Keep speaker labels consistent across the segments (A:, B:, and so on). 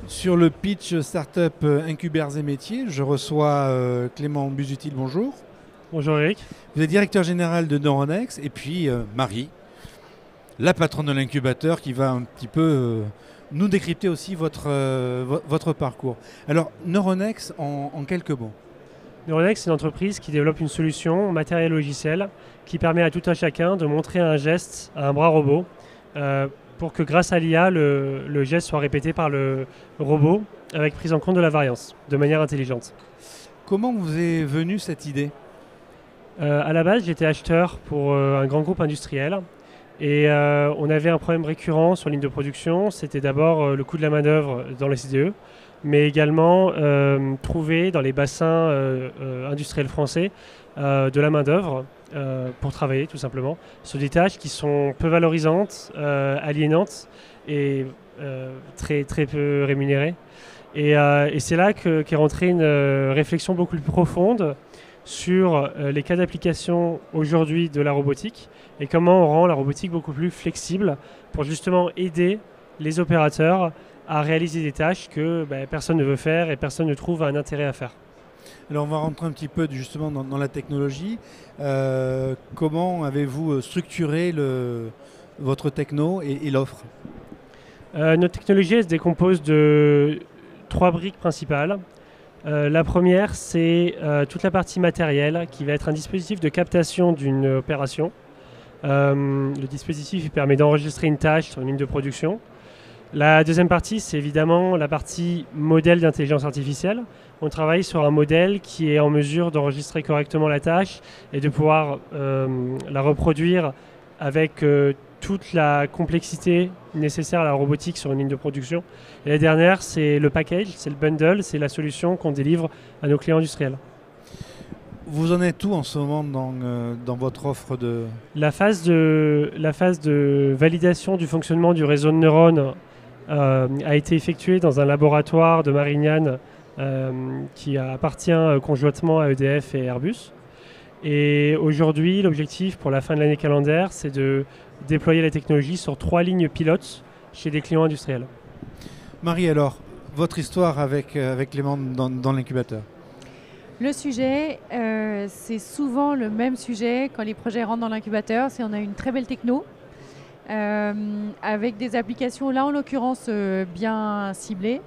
A: Sur le pitch Startup Incubaires et Métiers, je reçois Clément Busutil, bonjour.
B: Bonjour Eric.
A: Vous êtes directeur général de Neuronext et puis Marie, la patronne de l'incubateur qui va un petit peu nous décrypter aussi votre parcours. Alors Neuronext en quelques mots.
B: Neuronext, c'est une entreprise qui développe une solution matériel logiciel qui permet à tout un chacun de montrer un geste à un bras robot pour que grâce à l'IA, le geste soit répété par le robot avec prise en compte de la variance de manière intelligente.
A: Comment vous est venue cette idée ?
B: À la base, j'étais acheteur pour un grand groupe industriel et on avait un problème récurrent sur ligne de production. C'était d'abord le coût de la main-d'œuvre dans les CDE, mais également trouver dans les bassins industriels français de la main-d'œuvre pour travailler tout simplement sur des tâches qui sont peu valorisantes, aliénantes et très, très peu rémunérées. Et c'est là qu'est rentrée une réflexion beaucoup plus profonde sur les cas d'application aujourd'hui de la robotique et comment on rend la robotique beaucoup plus flexible pour justement aider les opérateurs à réaliser des tâches que personne ne veut faire et personne ne trouve un intérêt à faire.
A: Alors on va rentrer un petit peu justement dans la technologie. Comment avez-vous structuré votre techno et l'offre ?
B: Notre technologie elle se décompose de 3 briques principales. La première, c'est toute la partie matérielle qui va être un dispositif de captation d'une opération. Le dispositif il permet d'enregistrer une tâche sur une ligne de production. La deuxième partie, c'est évidemment la partie modèle d'intelligence artificielle. On travaille sur un modèle qui est en mesure d'enregistrer correctement la tâche et de pouvoir la reproduire avec toute la complexité nécessaire à la robotique sur une ligne de production. Et la dernière, c'est le package, c'est le bundle, c'est la solution qu'on délivre à nos clients industriels.
A: Vous en êtes où en ce moment dans votre offre de...
B: La phase de validation du fonctionnement du réseau de neurones a été effectuée dans un laboratoire de Marignane qui appartient conjointement à EDF et Airbus. Et aujourd'hui, l'objectif pour la fin de l'année calendaire, c'est de déployer la technologie sur 3 lignes pilotes chez des clients industriels.
A: Marie, alors, votre histoire avec Clément dans l'incubateur ?
C: Le sujet, c'est souvent le même sujet quand les projets rentrent dans l'incubateur. C'est on a une très belle techno avec des applications, là en l'occurrence, bien ciblées.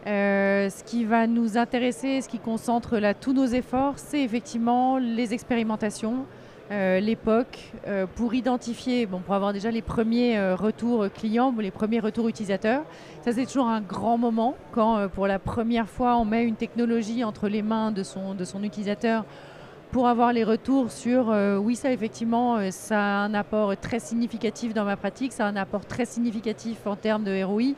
C: Ce qui va nous intéresser, ce qui concentre là tous nos efforts, c'est effectivement les expérimentations, l'époque, pour identifier, pour avoir déjà les premiers retours clients, les premiers retours utilisateurs. Ça, c'est toujours un grand moment quand, pour la première fois, on met une technologie entre les mains de son utilisateur pour avoir les retours sur oui, ça effectivement, ça a un apport très significatif dans ma pratique, ça a un apport très significatif en termes de ROI.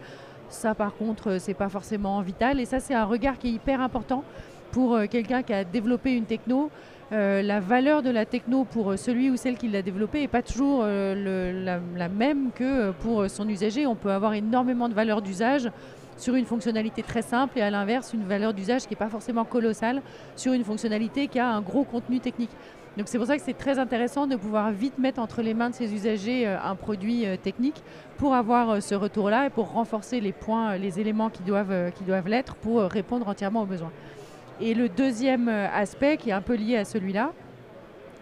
C: Ça, par contre, c'est pas forcément vital. Et ça, c'est un regard qui est hyper important pour quelqu'un qui a développé une techno. La valeur de la techno pour celui ou celle qui l'a développée n'est pas toujours la même que pour son usager. On peut avoir énormément de valeur d'usage sur une fonctionnalité très simple et à l'inverse, une valeur d'usage qui n'est pas forcément colossale sur une fonctionnalité qui a un gros contenu technique. Donc c'est pour ça que c'est très intéressant de pouvoir vite mettre entre les mains de ses usagers un produit technique pour avoir ce retour-là et pour renforcer les points, les éléments qui doivent l'être pour répondre entièrement aux besoins. Et le deuxième aspect qui est un peu lié à celui-là,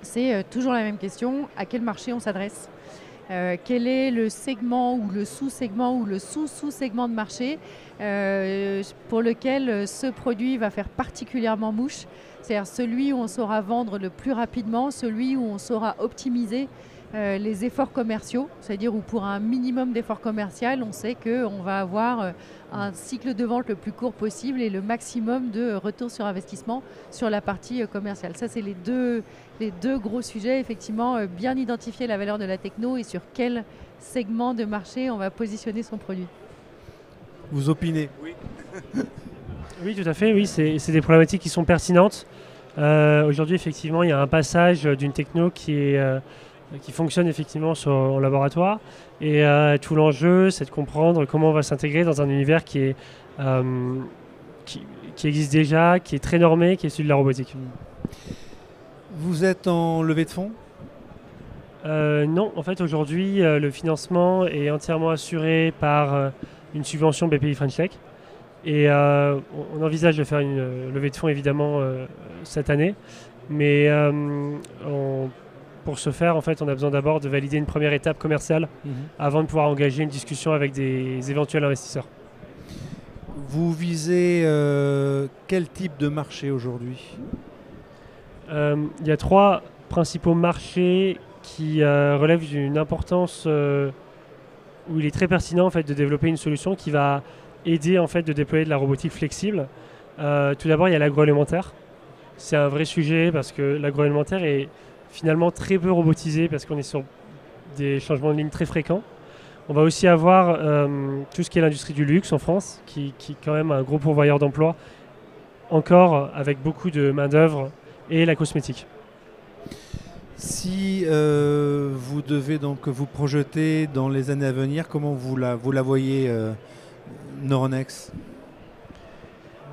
C: c'est toujours la même question, à quel marché on s'adresse ? Quel est le segment ou le sous-segment ou le sous-sous-segment de marché pour lequel ce produit va faire particulièrement mouche, c'est-à-dire celui où on saura vendre le plus rapidement, celui où on saura optimiser les efforts commerciaux, c'est-à-dire où pour un minimum d'efforts commerciaux, on sait qu'on va avoir un cycle de vente le plus court possible et le maximum de retour sur investissement sur la partie commerciale. Ça, c'est les deux gros sujets, effectivement, bien identifier la valeur de la techno et sur quel segment de marché on va positionner son produit.
A: Vous opinez ?
B: Oui. Oui, tout à fait. Oui, c'est des problématiques qui sont pertinentes. Aujourd'hui, effectivement, il y a un passage d'une techno qui fonctionne effectivement en laboratoire. Et tout l'enjeu, c'est de comprendre comment on va s'intégrer dans un univers qui existe déjà, qui est très normé, qui est celui de la robotique.
A: Vous êtes en levée de fonds ?
B: Non, en fait, aujourd'hui, le financement est entièrement assuré par une subvention BPI French Tech. Et on envisage de faire une levée de fonds évidemment cette année. Mais pour ce faire, en fait, on a besoin d'abord de valider une première étape commerciale avant de pouvoir engager une discussion avec des éventuels investisseurs.
A: Vous visez quel type de marché aujourd'hui?
B: Il y a 3 principaux marchés qui relèvent d'une importance où il est très pertinent en fait, de développer une solution qui va aider en fait, de déployer de la robotique flexible. Tout d'abord, il y a l'agroalimentaire. C'est un vrai sujet parce que l'agroalimentaire est finalement très peu robotisé parce qu'on est sur des changements de ligne très fréquents. On va aussi avoir tout ce qui est l'industrie du luxe en France, qui est quand même un gros pourvoyeur d'emplois, encore avec beaucoup de main-d'œuvre, et la cosmétique.
A: Si vous devez donc vous projeter dans les années à venir, comment vous la voyez, Neuronext?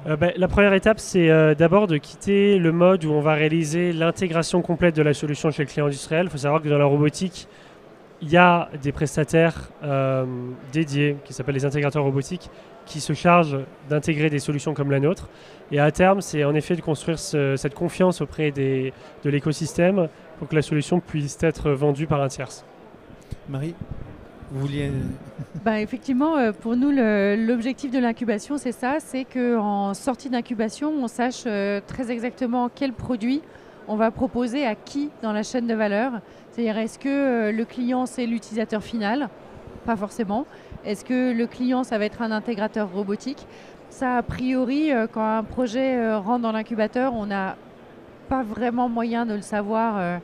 B: La première étape, c'est d'abord de quitter le mode où on va réaliser l'intégration complète de la solution chez le client industriel. Il faut savoir que dans la robotique, il y a des prestataires dédiés qui s'appellent les intégrateurs robotiques qui se chargent d'intégrer des solutions comme la nôtre. Et à terme, c'est en effet de construire cette confiance auprès de l'écosystème pour que la solution puisse être vendue par un tierce.
A: Marie, vous vouliez...
C: Effectivement, pour nous, l'objectif de l'incubation, c'est ça, c'est qu'en sortie d'incubation, on sache très exactement quel produit on va proposer à qui dans la chaîne de valeur. C'est-à-dire, est-ce que le client, c'est l'utilisateur final? Pas forcément. Est-ce que le client, ça va être un intégrateur robotique? Ça, a priori, quand un projet rentre dans l'incubateur, on n'a pas vraiment moyen de le savoir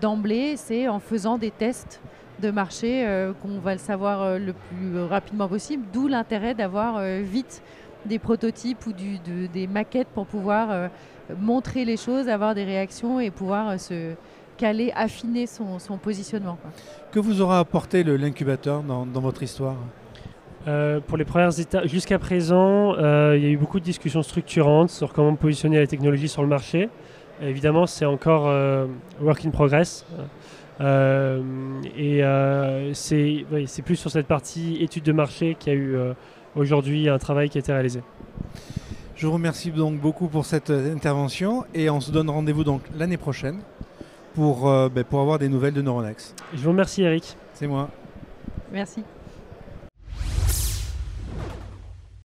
C: d'emblée. C'est en faisant des tests de marché qu'on va le savoir le plus rapidement possible, d'où l'intérêt d'avoir vite des prototypes ou des maquettes pour pouvoir montrer les choses, avoir des réactions et pouvoir se caler, affiner son positionnement.
A: Que vous aura apporté l'incubateur dans votre histoire?
B: Pour les premières étapes, jusqu'à présent, il y a eu beaucoup de discussions structurantes sur comment positionner la technologie sur le marché. Évidemment, c'est encore work in progress. C'est plus sur cette partie étude de marché qu'il y a eu aujourd'hui un travail qui a été réalisé.
A: Je vous remercie donc beaucoup pour cette intervention et on se donne rendez-vous donc l'année prochaine pour avoir des nouvelles de Neuronext.
B: Je vous remercie Eric.
A: C'est moi.
C: Merci.